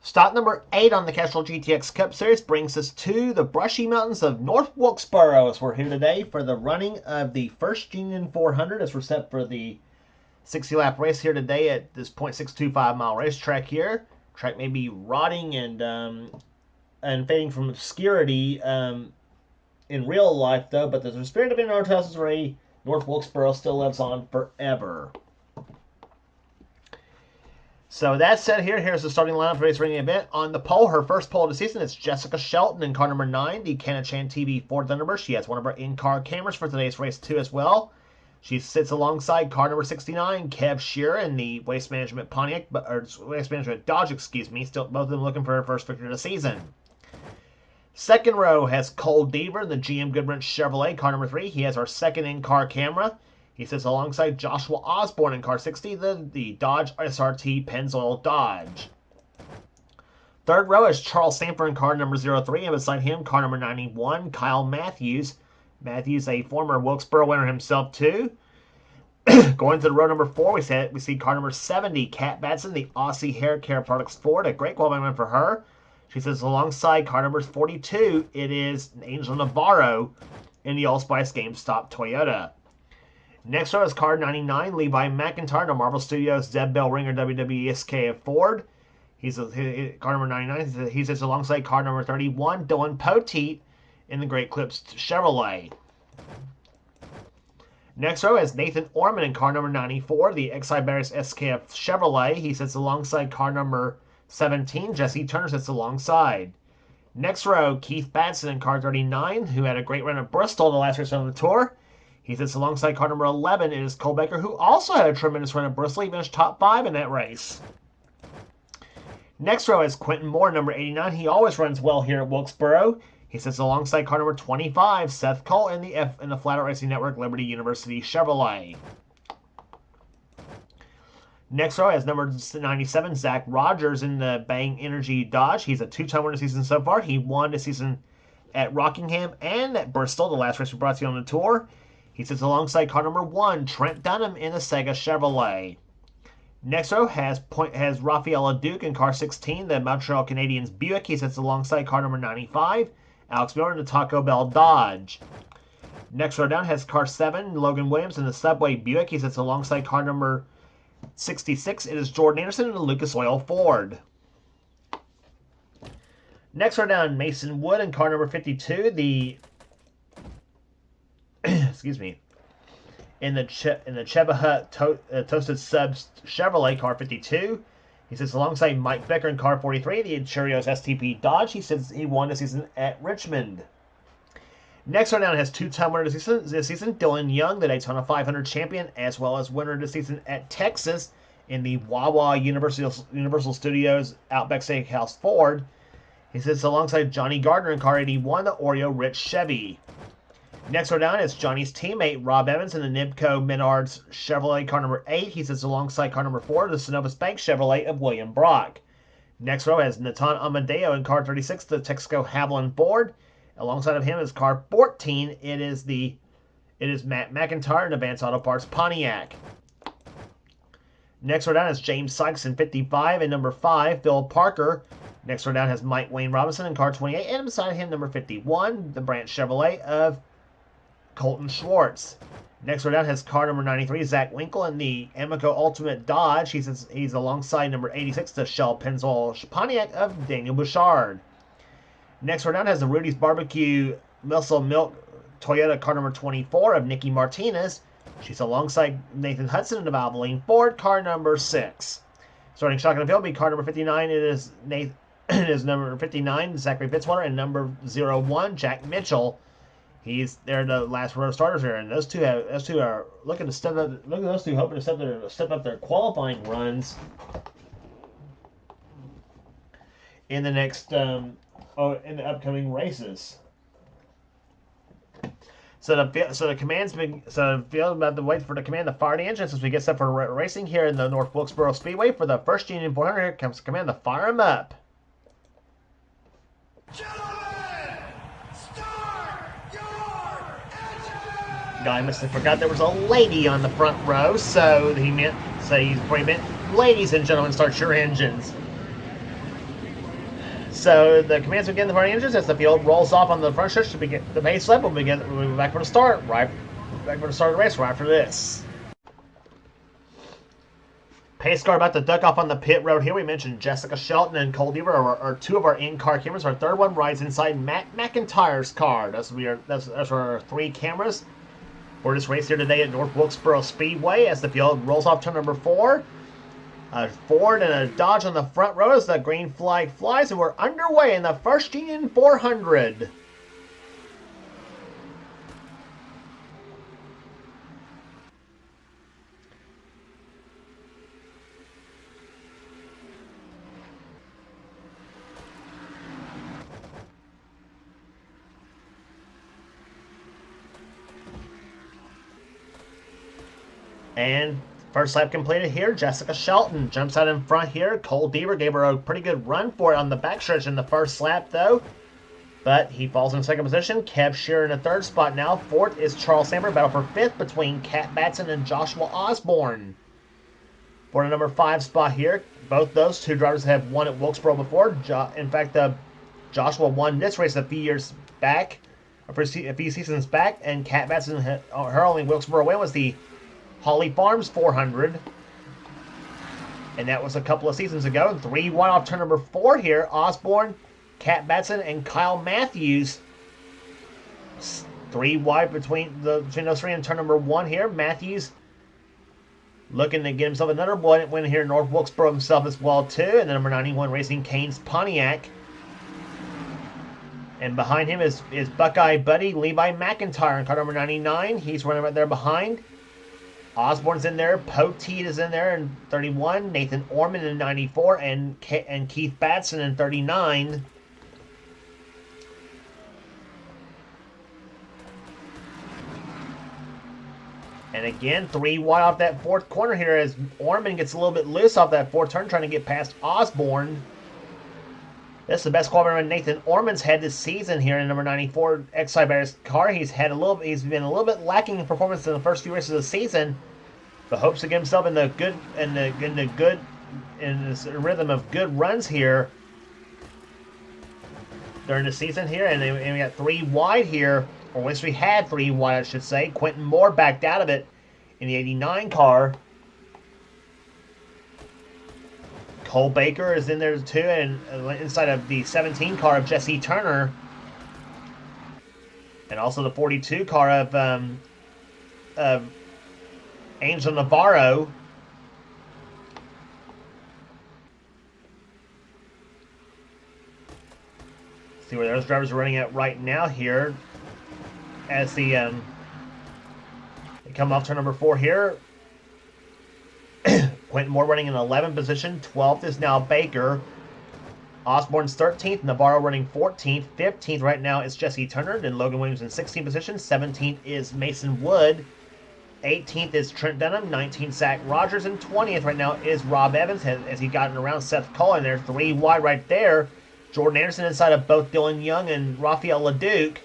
Stop number 8 on the Castrol GTX Cup Series brings us to the brushy mountains of North Wilkesboro as we're here today for the running of the First Union 400 as we're set for the 60-lap race here today at this 0.625-mile racetrack here. Track may be rotting and fading from obscurity in real life, though, but the spirit of North 2003, North Wilkesboro still lives on forever. So that said, here's the starting lineup for today's racing event. On the pole, her first pole of the season, it's Jessica Shelton in car number 9, the Canachan TV Ford Thunderbird. She has one of her in-car cameras for today's race, too, as well. She sits alongside car number 69, Kev Shearer in the Waste Management Waste Management Dodge, excuse me. Still, both of them looking for her first victory of the season. Second row has Cole Deaver in the GM Goodwrench Chevrolet, car number 3. He has our second in-car camera. He sits alongside Joshua Osborne in car 60, the Dodge SRT Pennzoil Dodge. Third row is Charles Sanford in car number 03, and beside him, car number 91, Kyle Matthews. Matthews, a former Wilkesboro winner himself, too. Going to the row number 4, we see car number 70, Kat Batson, the Aussie Hair Care Products Ford. A great qualifying win for her. She sits alongside car number 42. It is Angel Navarro in the Allspice GameStop Toyota. Next row is car 99, Levi McIntyre, the Marvel Studios Zeb Bell Ringer WWE SKF Ford. He's car number 99. He sits alongside car number 31, Dylan Poteet in the Great Clips Chevrolet. Next row is Nathan Orman in car number 94, the Exide Barris SKF Chevrolet. He sits alongside car number 17. Jesse Turner sits alongside. Next row, Keith Batson in car 39, who had a great run at Bristol the last race on the tour. He sits alongside car number 11. It is Cole Baker, who also had a tremendous run at Bristol. He finished top 5 in that race. Next row is Quentin Moore, number 89. He always runs well here at Wilkesboro. He sits alongside car number 25, Seth Cole, in the Flat Out Racing Network Liberty University Chevrolet. Next row has number 97, Zach Rogers in the Bang Energy Dodge. He's a 2-time winner this season so far. He won this season at Rockingham and at Bristol, the last race we brought to you on the tour. He sits alongside car number 1, Trent Dunham in the Sega Chevrolet. Next row has Rafaela Duke in car 16, the Montreal Canadiens Buick. He sits alongside car number 95, Alex Miller in the Taco Bell Dodge. Next row down has car 7, Logan Williams in the Subway Buick. He sits alongside car number 66. It is Jordan Anderson in the Lucas Oil Ford. Next row down, Mason Wood in car number 52, the excuse me, in the Cheba Hut Toasted Subs Chevrolet car 52. He sits alongside Mike Becker in car 43, the Cheerios STP Dodge. He won this season at Richmond. Next row down has 2-time winner this season, Dylan Young, the Daytona 500 champion, as well as winner this season at Texas in the Wawa Universal Studios Outback Steakhouse Ford. He sits alongside Johnny Gardner in car 81, the Oreo Rich Chevy. Next row down is Johnny's teammate Rob Evans in the Nibco Menards Chevrolet car number 8. He sits alongside car number 4, the Synovus Bank Chevrolet of William Brock. Next row has Natan Amadeo in car 36, the Texaco Haviland Ford. Alongside of him is car 14. It is Matt McIntyre in the Advance Auto Parts Pontiac. Next row down is James Sykes in 55 and number 5, Bill Parker. Next row down has Mike Wayne Robinson in car 28, and beside him number 51, the Branch Chevrolet of Colton Schwartz. Next row down has car number 93, Zach Winkle in the Amico Ultimate Dodge. He's alongside number 86, the Shell Pennzoil Pontiac of Daniel Bouchard. Next row down has the Rudy's Barbecue Muscle Milk Toyota car number 24 of Nikki Martinez. She's alongside Nathan Hudson in the Valvoline Ford car number 6. Starting shotgun field will be car number 59. It is number 59, Zachary Fitzwater, and number 01, Jack Mitchell. They're the last row starters here, and those two are looking to step up. Look at those two, hoping to step up their qualifying runs in the next in the upcoming races. So the command's been about to wait for the command to fire the engines as we get set for racing here in the North Wilkesboro Speedway for the First Union 400. Here comes the command to fire them up. Gentlemen, start your engines! Guy must have forgot there was a lady on the front row, so he probably meant, ladies and gentlemen, start your engines. So the commands begin the front engines as the field rolls off on the front stretch to begin the base lap. We'll be back for the start, right back for the start of the race right after this. Pace car about to duck off on the pit road here. We mentioned Jessica Shelton and Cole Deaver are two of our in-car cameras. Our third one rides inside Matt McIntyre's car. That's our three cameras for this race here today at North Wilkesboro Speedway as the field rolls off turn number 4. A Ford and a Dodge on the front row as the green flag flies, and we're underway in the first Union 400. And first lap completed here. Jessica Shelton jumps out in front here. Cole Deaver gave her a pretty good run for it on the backstretch in the first lap, though. But he falls in second position. Kev Shearer in the third spot now. Fourth is Charles Sammer. Battle for fifth between Cat Batson and Joshua Osborne. For the number 5 spot here, both those two drivers have won at Wilkesboro before. In fact, Joshua won this race a few years back, a few seasons back, and Cat Batson, her only Wilkesboro win was the Holly Farms 400, and that was a couple of seasons ago. 3 wide off turn number 4 here. Osborne, Cat Batson, and Kyle Matthews. 3 wide between those three in turn number 1 here. Matthews looking to get himself another win here in North Wilkesboro himself as well too. And the number 91 Racing Cane's Pontiac. And behind him is Buckeye Buddy Levi McIntyre in car number 99. He's running right there behind. Osborne's in there, Poteet is in there in 31, Nathan Orman in 94, and Keith Batson in 39. And again, 3 wide off that 4th corner here as Orman gets a little bit loose off that 4th turn, trying to get past Osborne. This is the best qualifying Nathan Orman's had this season here in number 94 X-Cyber's car. He's been a little bit lacking in performance in the first few races of the season, but hopes to get himself in this rhythm of good runs here during the season here. And we got 3 wide here, or at least we had 3 wide, I should say. Quentin Moore backed out of it in the 89 car. Cole Baker is in there too, and inside of the 17 car of Jesse Turner, and also the 42 car of Angel Navarro. See where those drivers are running at right now here, as they come off turn number 4 here. Quentin Moore running in 11th position. 12th is now Baker. Osborne's 13th. Navarro running 14th. 15th right now is Jesse Turner. Then Logan Williams in 16th position. 17th is Mason Wood. 18th is Trent Dunham. 19th, Zach Rogers. And 20th right now is Rob Evans as he gotten around Seth Cullen. There's 3 wide right there. Jordan Anderson inside of both Dylan Young and Rafael LeDuc.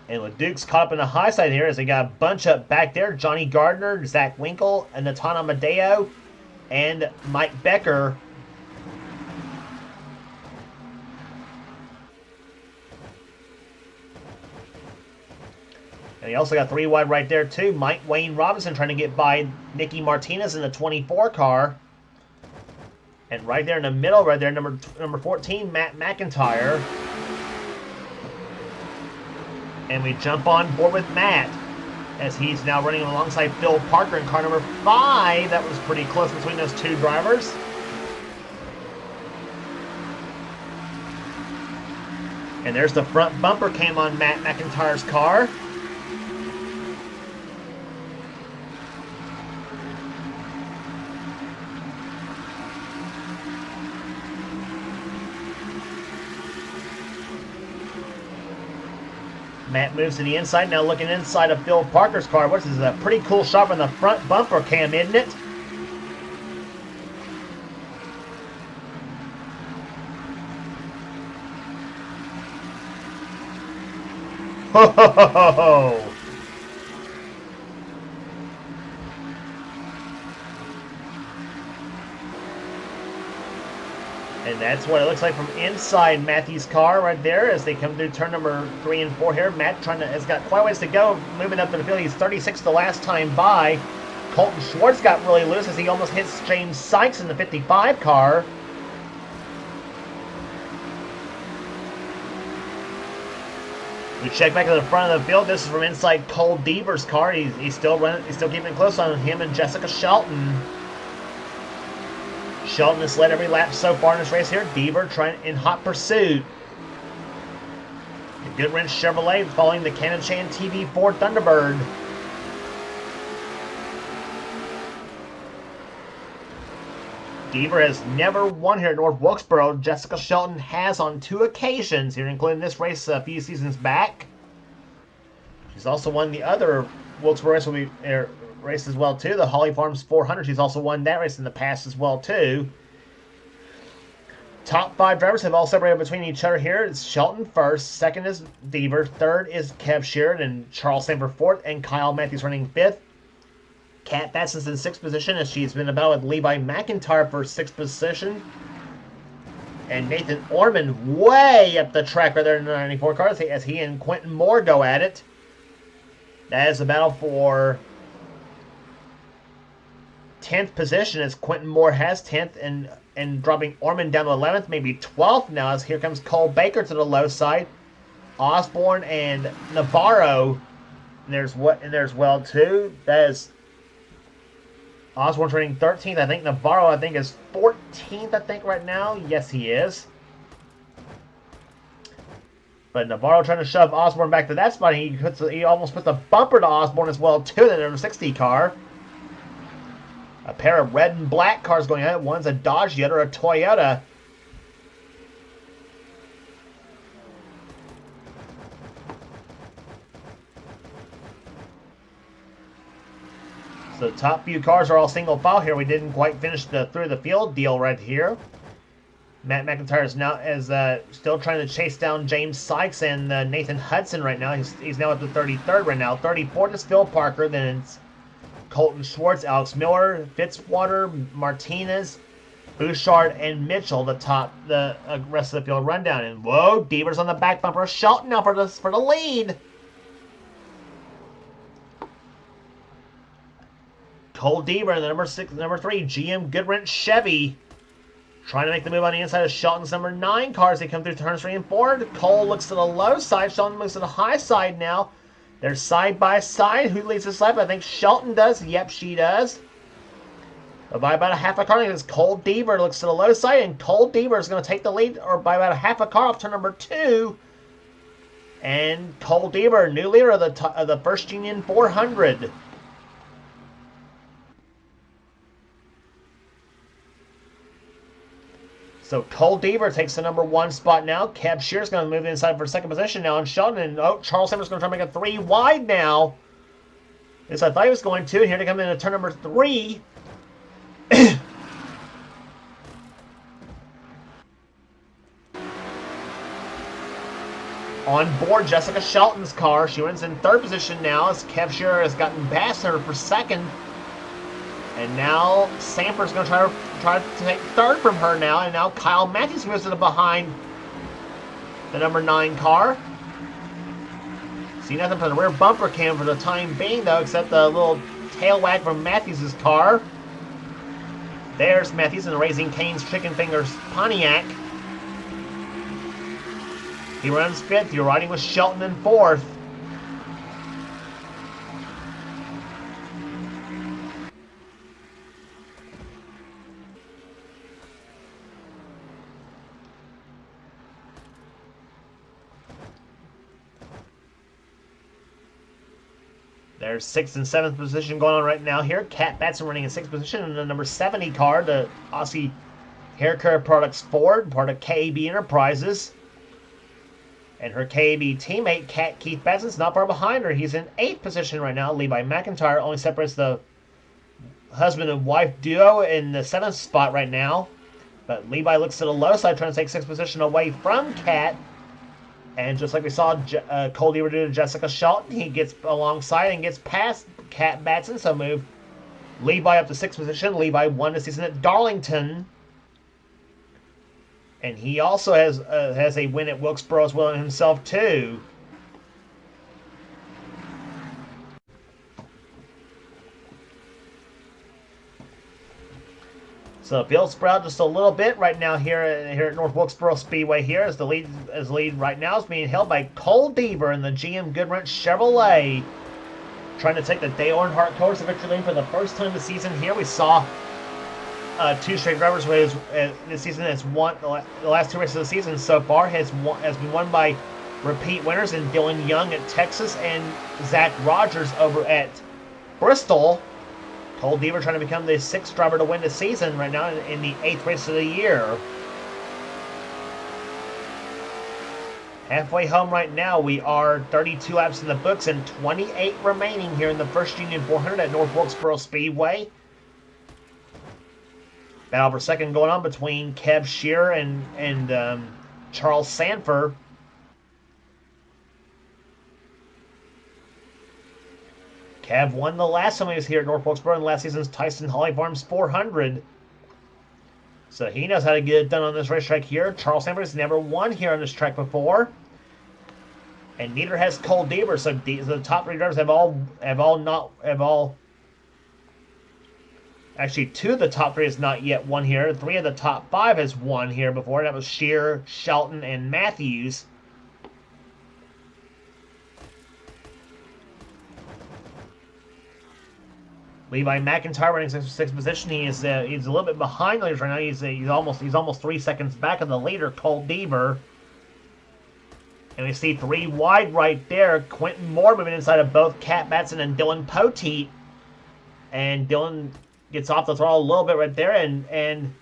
And LeDuc's caught up in the high side here as they got a bunch up back there. Johnny Gardner, Zach Winkle, and Natana Amadeo, and Mike Becker. And he also got 3 wide right there too. Mike Wayne Robinson trying to get by Nicky Martinez in the 24 car. And right there in the middle, right there, number 14, Matt McIntyre. And we jump on board with Matt as he's now running alongside Phil Parker in car number 5. That was pretty close between those two drivers. And there's the front bumper cam on Matt McIntyre's car. Matt moves to the inside, now looking inside of Phil Parker's car. This is a pretty cool shot on the front bumper cam, isn't it? Whoa! And that's what it looks like from inside Matthew's car right there as they come through turn number 3 and 4 here. Matt has got quite a ways to go, moving up to the field. He's 36 the last time by. Colton Schwartz got really loose as he almost hits James Sykes in the 55 car. We check back to the front of the field. This is from inside Cole Deaver's car. He's still running. He's still keeping it close on him and Jessica Shelton. Shelton has led every lap so far in this race here. Deaver trying in hot pursuit. The Goodwrench Chevrolet following the Castrol TV Ford Thunderbird. Deaver has never won here at North Wilkesboro. Jessica Shelton has on 2 occasions here, including this race a few seasons back. She's also won the other Wilkesboro race as well too. The Holly Farms 400. She's also won that race in the past as well too. Top 5 drivers have all separated between each other here. It's Shelton first, second is Deaver, third is Kev Sheeran and Charles Sanford fourth, and Kyle Matthews running 5th. Kat Batson's in 6th position as she's been about with Levi McIntyre for 6th position. And Nathan Orman way up the track right there in the 94 car as he and Quentin Moore go at it. That is a battle for 10th position as Quentin Moore has 10th and dropping Orman down to 11th, maybe 12th now as here comes Cole Baker to the low side. Osborne and Navarro. And there's well too. That is Osborne's running 13th. I think Navarro, is 14th, right now. Yes, he is. But Navarro trying to shove Osborne back to that spot. He almost puts a bumper to Osborne as well, too, in the number 60 car. A pair of red and black cars going at it. One's a Dodge, the other a Toyota. So the top few cars are all single file here. We didn't quite finish the through the field deal right here. Matt McIntyre is now still trying to chase down James Sykes and Nathan Hudson right now. He's now at the 33rd right now. 34th is Phil Parker. Then it's Colton Schwartz, Alex Miller, Fitzwater, Martinez, Bouchard, and Mitchell. The rest of the field rundown. And whoa, Deaver's on the back bumper. Shelton now for the lead. Cole Deaver in the number 3 GM Goodwrench Chevy. Trying to make the move on the inside of Shelton's number 9 car as they come through turns 3 and 4. Cole looks to the low side. Shelton moves to the high side now. They're side by side. Who leads this lap? I think Shelton does. Yep, she does. But by about a half a car, because Cole Deaver looks to the low side, and Cole Deaver is going to take the lead, or by about a half a car off turn number 2. And Cole Deaver, new leader of the First Union 400. So Cole Deaver takes the number 1 spot now. Kev Shear's going to move inside for 2nd position now. And Sheldon and Charles Sanders going to try to make a 3 wide now. As I thought he was going to. Here to come into turn number 3. On board Jessica Shelton's car. She runs in 3rd position now as Kev Shear has gotten past her for 2nd. And now Sanford's going to try to take 3rd from her now. And now Kyle Matthews moves to the behind the number 9 car. See nothing from the rear bumper cam for the time being, though, except the little tail wag from Matthews' car. There's Matthews in the Raising Cane's Chicken Fingers Pontiac. He runs 5th. You're riding with Shelton in 4th. There's 6th and 7th position going on right now here. Kat Batson running in 6th position in the number 70 car, the Aussie Hair Care Products Ford, part of KAB Enterprises. And her KAB teammate, Keith Batson's not far behind her. He's in 8th position right now. Levi McIntyre only separates the husband and wife duo in the 7th spot right now. But Levi looks to the low side, trying to take 6th position away from Kat. And just like we saw Cole Deaver do to Jessica Shelton, he gets alongside and gets past Kat Batson. So move Levi up to 6th position. Levi won the season at Darlington. And he also has a win at Wilkesboro as well himself, too. So Bill Sprout just a little bit right now here at North Wilkesboro Speedway here as the lead right now is being held by Cole Deaver in the GM Goodwrench Chevrolet, trying to take the Dale Earnhardt Colors to victory lane for the first time this season. Here we saw two straight drivers this season has won the last 2 races of the season so far has been won by repeat winners in Dylan Young at Texas and Zach Rogers over at Bristol. Cole Deaver trying to become the 6th driver to win the season right now in the 8th race of the year. Halfway home right now, we are 32 laps in the books and 28 remaining here in the First Union 400 at North Wilkesboro Speedway. Battle for second going on between Kev Shearer and Charles Sanford. Kev won the last time he was here at North Wilkesboro in last season's Tyson Holly Farms 400. So he knows how to get it done on this racetrack here. Charles Sanford has never won here on this track before. And neither has Cole Deaver. So the top 3 drivers have all actually 2 of the top 3 has not yet won here. 3 of the top 5 has won here before. That was Shearer, Shelton, and Matthews. Levi McIntyre running 6th position. He's a little bit behind the leaders right now. He's almost 3 seconds back of the leader, Cole Deaver. And we see 3 wide right there. Quentin Moore moving inside of both Kat Batson and Dylan Poteet. And Dylan gets off the throttle a little bit right there, and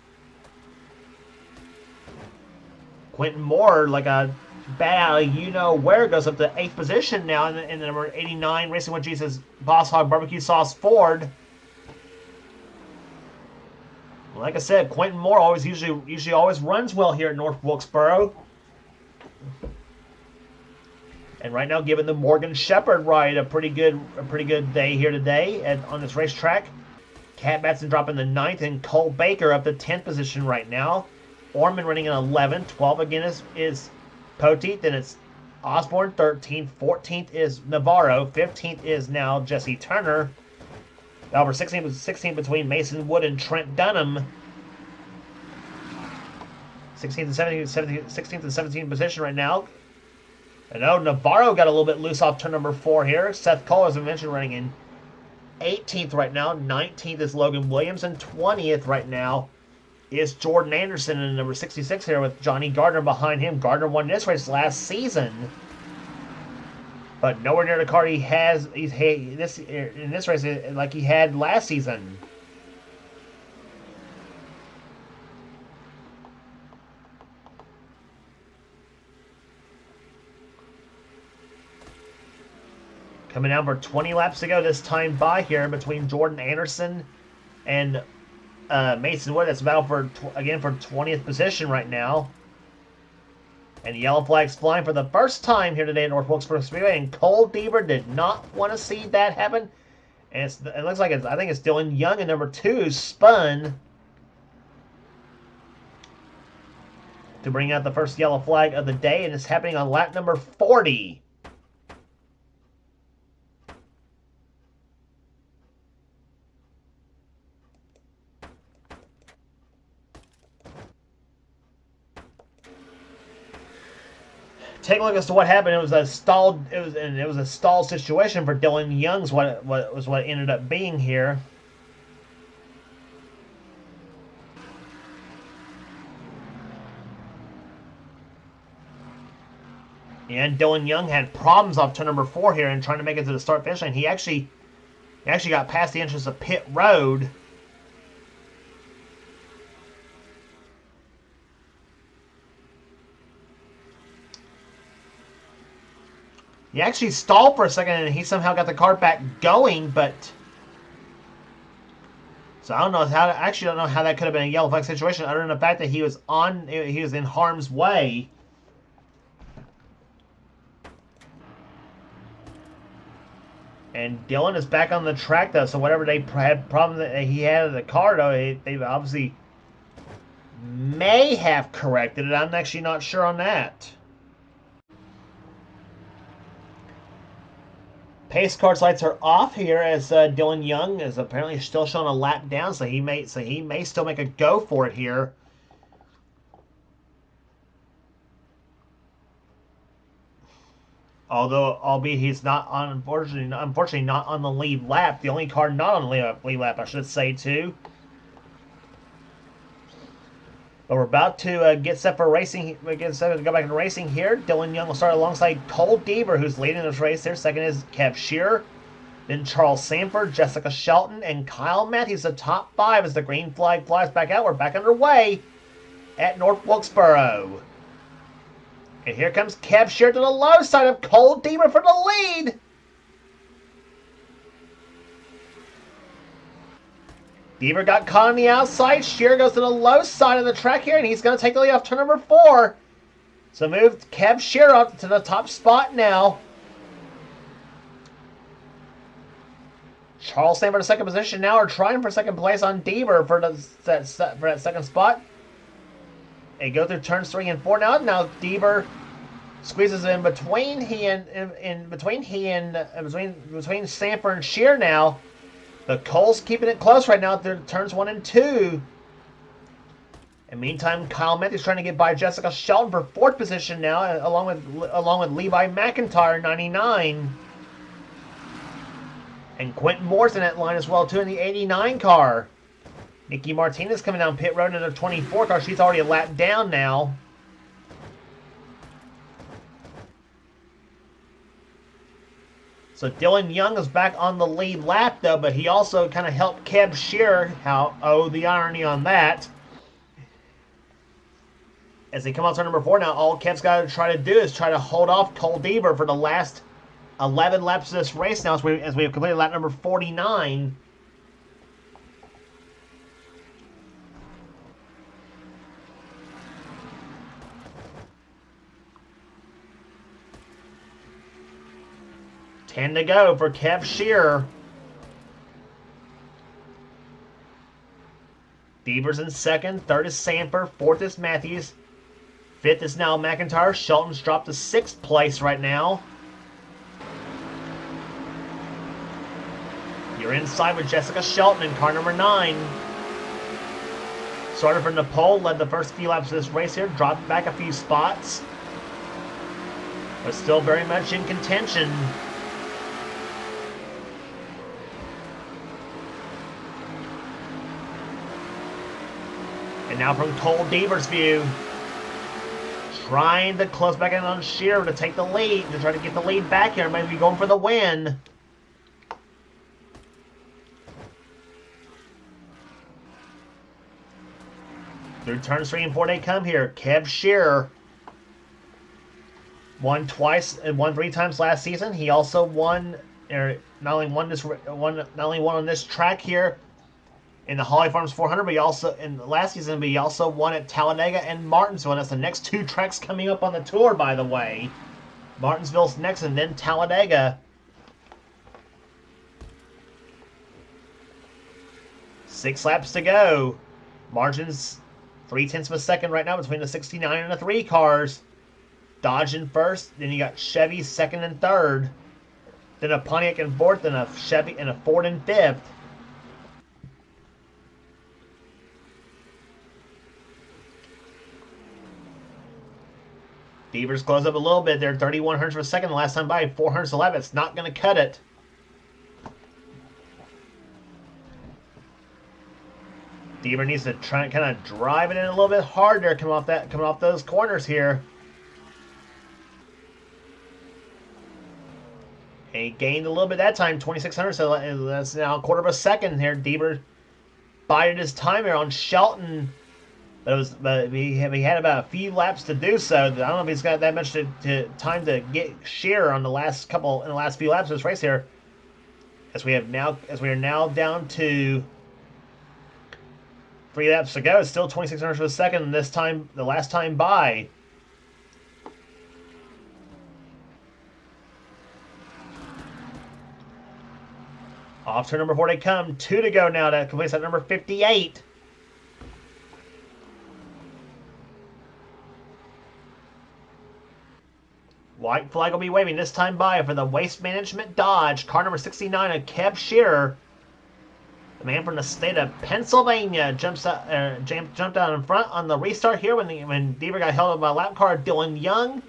Quentin Moore, like a bat out of you-know-where, goes up to 8th position now in the number 89 Racing with Jesus Boss Hog Barbecue Sauce Ford. Like I said, Quentin Moore usually always runs well here at North Wilkesboro. And right now, giving the Morgan Shepherd ride a pretty good day here today on this racetrack. Kat Batson dropping the 9th, and Cole Baker up to 10th position right now. Orman running in 11th. 12 again is Poteet. Then it's Osborne 13th. 14th is Navarro. 15th is now Jesse Turner. Over 16 between Mason Wood and Trent Dunham. 16th and 16th and 17th position right now. And Navarro got a little bit loose off turn number 4 here. Seth Cole, as I mentioned, running in 18th right now. 19th is Logan Williams. And 20th right now is Jordan Anderson in number 66 here with Johnny Gardner behind him. Gardner won this race last season, but nowhere near the car he has in this race like he had last season. Coming down for 20 laps to go this time by here between Jordan Anderson and Mason Wood. That's a battle for 20th position right now. And yellow flags flying for the first time here today at North Wilkesboro Speedway. And Cole Deaver did not want to see that happen. And it looks like I think it's Dylan Young in number 2 spun to bring out the first yellow flag of the day. And it's happening on lap number 40. Take a look as to what happened. It was a stalled. It was a stalled situation for Dylan Young's. What ended up being here. And Dylan Young had problems off turn number 4 here and trying to make it to the start finish line. He actually got past the entrance of pit road. He actually stalled for a second, and he somehow got the car back going, but... So I don't know how... I actually don't know how that could have been a yellow flag situation, other than the fact that he was in harm's way. And Dylan is back on the track, though, so whatever they had problem that he had in the car, though, they obviously may have corrected it. I'm actually not sure on that. Pace car's lights are off here as Dylan Young is apparently still showing a lap down, so he may still make a go for it here. Although, albeit he's not on, unfortunately not on the lead lap. The only car not on the lead lap, I should say, too. But we're about to get set for racing. We get set to go back into racing here. Dylan Young will start alongside Cole Deaver, who's leading this race here. Second is Kev Shearer. Then Charles Sanford, Jessica Shelton, and Kyle Matthews, the top five as the green flag flies back out. We're back underway at North Wilkesboro. And here comes Kev Shearer to the low side of Cole Deaver for the lead. Deaver got caught on the outside. Shearer goes to the low side of the track here, and he's going to take the lead off turn number 4. So move Kev Shearer up to the top spot now. Charles Sanford in second position now, are trying for second place on Deaver for that second spot. They go through turns 3 and 4 now. Now Deaver squeezes in between between Sanford and Shearer now. The Cole's keeping it close right now through turns 1 and 2. And meantime, Kyle Matthews trying to get by Jessica Shelton for 4th position now, along with Levi McIntyre 99. And Quentin Moore's in that line as well too in the 89 car. Nikki Martinez coming down pit road in the 24 car. She's already a lap down now. So Dylan Young is back on the lead lap, though, but he also kind of helped Kev Shearer. The irony on that. As they come out to number 4 now, all Kev's got to try to do is try to hold off Cole Deaver for the last 11 laps of this race now as we have completed lap number 49. Ten to go for Kev Shearer. Deaver's in second. Third is Sanford. Fourth is Matthews. Fifth is now McIntyre. Shelton's dropped to 6th place right now. You're inside with Jessica Shelton in car number 9. Started from the pole, led the first few laps of this race here, dropped back a few spots, but still very much in contention. And now from Cole Deaver's view, trying to close back in on Shearer to take the lead, to try to get the lead back here, maybe going for the win. Through turns 3 and 4 they come here. Kev Shearer won 3 times last season. He also won, not only won on this track here in the Holly Farms 400, but he also in last season, but he also won at Talladega and Martinsville. And that's the next 2 tracks coming up on the tour, by the way. Martinsville's next, and then Talladega. 6 laps to go. Margins 0.3 of a second right now between the 69 and the 3 cars. Dodge in first, then you got Chevy second and third, then a Pontiac in fourth, and a Chevy and a Ford in fifth. Deaver's close up a little bit there, 31 hundredths of a second the last time by, 411. It's not going to cut it. Deaver needs to try and kind of drive it in a little bit harder, coming off those corners here. And he gained a little bit that time, 2,600, so that's now a quarter of a second here. Deaver bided his time here on Shelton, but he had about a few laps to do so. I don't know if he's got that much time to get Shearer on the last few laps of this race here. As we are now down to 3 laps to go. It's still 2,600 for a second. This time, the last time by. Off turn number 4 they come. 2 to go now. That completes at number 58. White flag will be waving this time by for the Waste Management Dodge. Car number 69 of Kev Shearer. The man from the state of Pennsylvania jumped out in front on the restart here when Deaver got held up by lap car Dylan Young.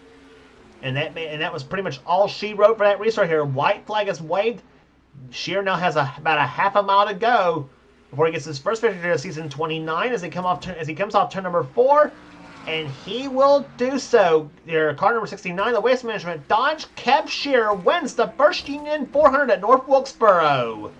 And that was pretty much all she wrote for that restart here. White flag is waved. Shearer now has about a half a mile to go before he gets his first victory of season 29 as he comes off turn number 4. And he will do so. Your car number 69, the Waste Management Dodge, Kev Shearer wins the First Union 400 at North Wilkesboro.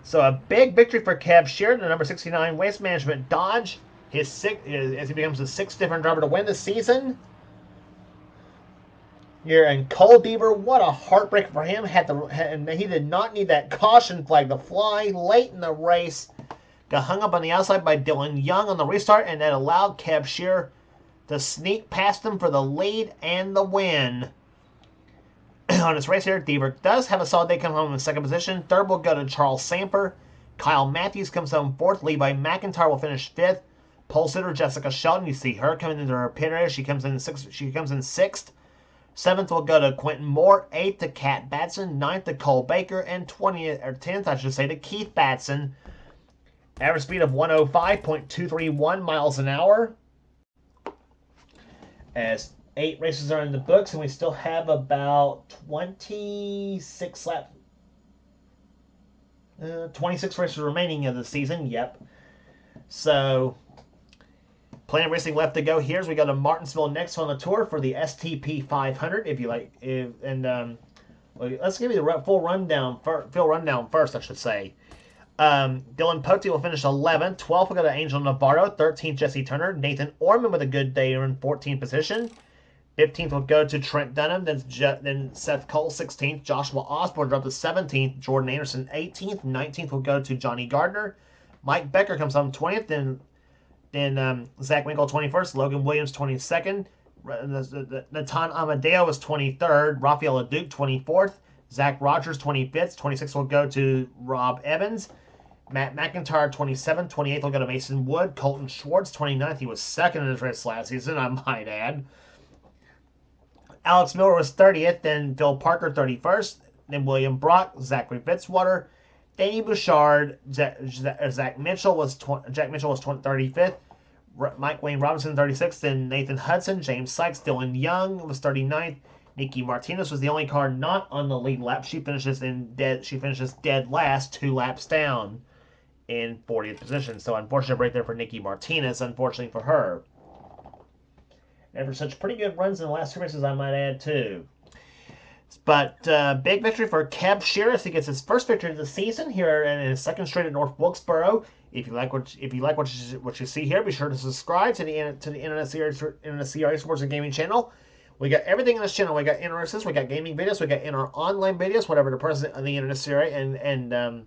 So a big victory for Kev Shearer, the number 69 Waste Management Dodge. As he becomes the 6th different driver to win the season. Here, and Cole Deaver, what a heartbreak for him. And he did not need that caution flag to fly late in the race. Got hung up on the outside by Dylan Young on the restart, and that allowed Kev Shearer to sneak past him for the lead and the win. On his race here, Deaver does have a solid day coming home in second position. Third will go to Charles Samper. Kyle Matthews comes home fourth. Levi McIntyre will finish fifth. Pole sitter Jessica Shelton, you see her coming into her pit area. She comes in sixth. Seventh will go to Quentin Moore. Eighth to Kat Batson. Ninth to Cole Baker. And 10th, I should say, to Keith Batson. Average speed of 105.231 miles an hour. As 8 races are in the books, and we still have about 26 laps. 26 races remaining of the season. Yep. So, plenty of racing left to go here as we go to Martinsville next on the tour for the STP 500. If you like, let's give you the full rundown first, I should say. Dylan Pote will finish 11th. 12th will go to Angel Navarro. 13th, Jesse Turner. Nathan Orman with a good day in 14th position. 15th will go to Trent Dunham. Then Seth Cole, 16th. Joshua Osborne dropped to 17th. Jordan Anderson, 18th. 19th will go to Johnny Gardner. Mike Becker comes home 20th. Then Zach Winkle, 21st. Logan Williams, 22nd. Natan Amadeo was 23rd. Rafael Duke, 24th. Zach Rogers, 25th. 26th will go to Rob Evans. Matt McIntyre, 27th. 28th will go to Mason Wood. Colton Schwartz, 29th. He was second in his race last season, I might add. Alex Miller was 30th. Then Phil Parker, 31st. Then William Brock, Zachary Fitzwater, Danny Bouchard, Jack Mitchell was 35th. Mike Wayne Robinson, 36th. Then Nathan Hudson, James Sykes, Dylan Young was 39th. Nikki Martinez was the only car not on the lead lap. She finishes dead last, 2 laps down in 40th position. So unfortunate break there for Nikki Martinez, unfortunately for her. And for such pretty good runs in the last 2 races, I might add too. But big victory for Kev Shearer. He gets his first victory of the season here in his second straight at North Wilkesboro. If you like what you see here, be sure to subscribe to the NNSCRA Sports and Gaming channel. We got everything in this channel. We got interests, we got gaming videos, we got online videos, whatever the president of the NNSCRA and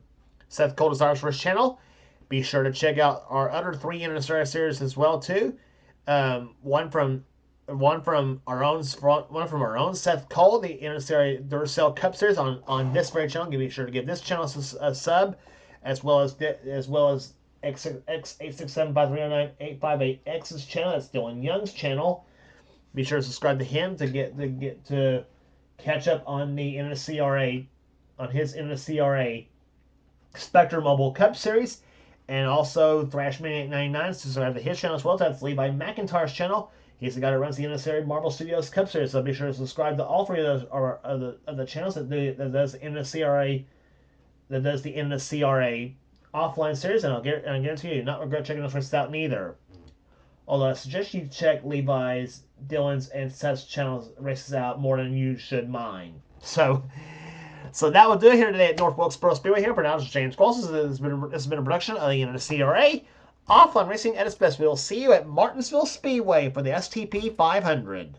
Seth Cole desires for his channel. Be sure to check out our other 3 NNSCRA series as well too. One from our own Seth Cole, the NNSCRA Duracell Cup Series on this very channel. Be sure to give this channel a sub, as well as X8675309-858X's channel. That's Dylan Young's channel. Be sure to subscribe to him to catch up on the NNSCRA on his NNSCRA Spectre Mobile Cup Series, and also Thrashman899 to subscribe to his channel as well. That's Levi McIntyre's channel. He's the guy that runs the NNSCRA Marvel Studios Cup Series. So be sure to subscribe to all 3 of those of the channels that does the NNSCRA offline series, and I guarantee you, you'll not regret checking those races out neither. Although I suggest you check Levi's, Dylan's, and Seth's channels races out more than you should mine. So that will do it here today at North Wilkesboro Speedway. Here, pronounced James Qualls. This has been a production of the NNSCRA Offline Racing at its best. We'll see you at Martinsville Speedway for the STP 500.